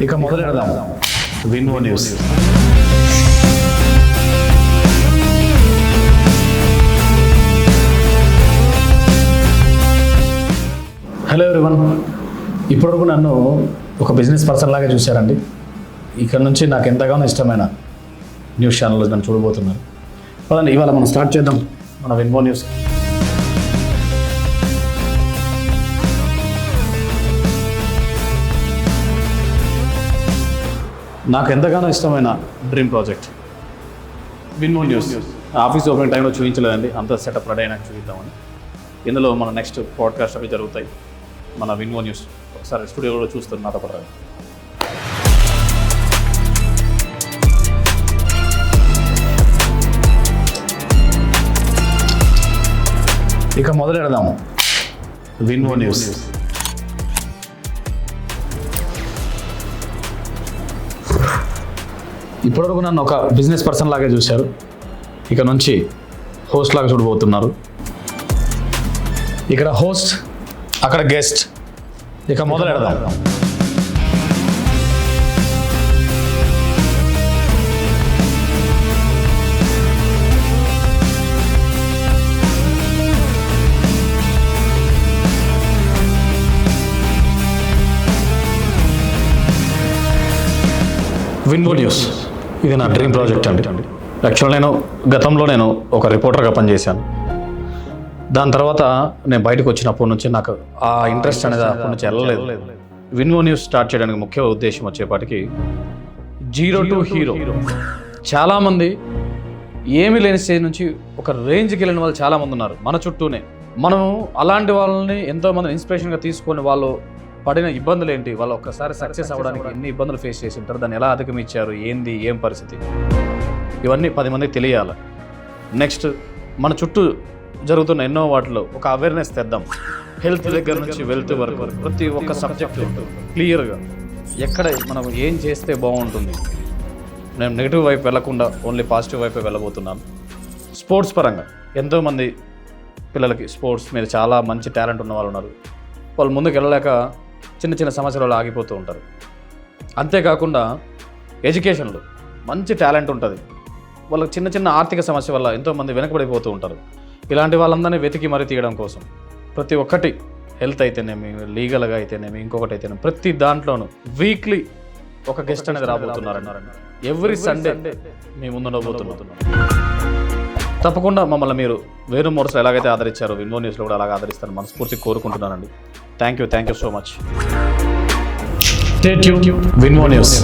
ఇక మొదలెడదాం విన్వో news. Hello everyone, ఇప్పటివరకు నన్ను ఒక బిజినెస్ పర్సన్ లాగా చూశారండి. ఇక్కడ నుంచి నాకు ఎంతగానో ఇష్టమైన న్యూస్ ఛానల్లో నన్ను చూడబోతున్నారు. పదండి, ఇవాళ మనం స్టార్ట్ చేద్దాం మన విన్వో న్యూస్. నాకు ఎంతగానో ఇష్టమైన డ్రీమ్ ప్రాజెక్ట్ విన్వో న్యూస్. ఆఫీస్ ఓపెనింగ్ టైంలో చూపించలేదండి, అంత సెటప్ రెడీ అయినాక చూపిద్దామని. ఇందులో మన నెక్స్ట్ పాడ్కాస్ట్ అవి జరుగుతాయి. మన విన్వో న్యూస్ ఒకసారి స్టూడియోలో చూస్తారు నాతో పాటు. ఇక మొదలెడదాం విన్వో న్యూస్. ఇప్పటివరకు నన్ను ఒక బిజినెస్ పర్సన్ లాగే చూశారు, ఇక నుంచి హోస్ట్ లాగా చూడబోతున్నారు. ఇక్కడ హోస్ట్, అక్కడ గెస్ట్. ఇక మొదలెడదాం. విన్వో న్యూస్ ఇది నా డ్రీమ్ ప్రాజెక్ట్ అండి. యాక్చువల్ గతంలో నేను ఒక రిపోర్టర్గా పనిచేశాను. దాని తర్వాత నేను బయటకు వచ్చినప్పటి నుంచి నాకు ఆ ఇంట్రెస్ట్ అనేది అప్పటి నుంచి వెళ్ళలేదు. విన్వో న్యూస్ స్టార్ట్ చేయడానికి ముఖ్య ఉద్దేశం వచ్చేపాటికి జీరో టు హీరో. చాలామంది ఏమీ లేని స్టేజ్ నుంచి ఒక రేంజ్కి వెళ్ళిన వాళ్ళు చాలామంది ఉన్నారు మన చుట్టూనే. మనం అలాంటి వాళ్ళని ఎంతోమంది ఇన్స్పిరేషన్గా తీసుకొని వాళ్ళు పడిన ఇబ్బందులు ఏంటి, వాళ్ళు ఒక్కసారి సక్సెస్ అవ్వడానికి ఎన్ని ఇబ్బందులు ఫేస్ చేసి ఉంటారు, దాన్ని ఎలా అధిగమించారు, ఏంది ఏం పరిస్థితి, ఇవన్నీ 10 మందికి తెలియాలి. నెక్స్ట్ మన చుట్టూ జరుగుతున్న ఎన్నో వాటిలో ఒక అవేర్నెస్ తెద్దాం. హెల్త్ దగ్గర నుంచి వెల్త్ వరకు ప్రతి ఒక్క సబ్జెక్ట్ క్లియర్గా ఎక్కడ మనం ఏం చేస్తే బాగుంటుంది. నేను నెగిటివ్ వైపు వెళ్ళకుండా ఓన్లీ పాజిటివ్ వైపే వెళ్ళబోతున్నాను. స్పోర్ట్స్ పరంగా ఎంతోమంది పిల్లలకి స్పోర్ట్స్ మీద చాలా మంచి టాలెంట్ ఉన్న వాళ్ళు ఉన్నారు. వాళ్ళు ముందుకు వెళ్ళలేక చిన్న చిన్న సమస్యలలో ఆగిపోతూ ఉంటారు. అంతేకాకుండా ఎడ్యుకేషన్లో మంచి టాలెంట్ ఉంటుంది, వాళ్ళకి చిన్న చిన్న ఆర్థిక సమస్య వల్ల ఎంతోమంది వెనకబడిపోతూ ఉంటారు. ఇలాంటి వాళ్ళందరినీ వెతికి మరీ తీయడం కోసం ప్రతి ఒక్కటి హెల్త్ అయితేనేమి, లీగల్గా అయితేనేమి, ఇంకొకటి అయితేనేమి ప్రతి దాంట్లోనూ వీక్లీ ఒక గెస్ట్ అనేది రాబోతున్నారన్నారన్న. ఎవ్రీ సండే మీ ముందు ఉండబోతున్నాం. తప్పకుండా మమ్మల్ని మీరు వేరే మోడ్స్లో ఎలాగైతే ఆదరించారో విన్వో న్యూస్లో కూడా అలాగే ఆదరిస్తారని మనస్ఫూర్తిగా కోరుకుంటున్నానండి. Thank you so much. Stay tuned విన్వో న్యూస్.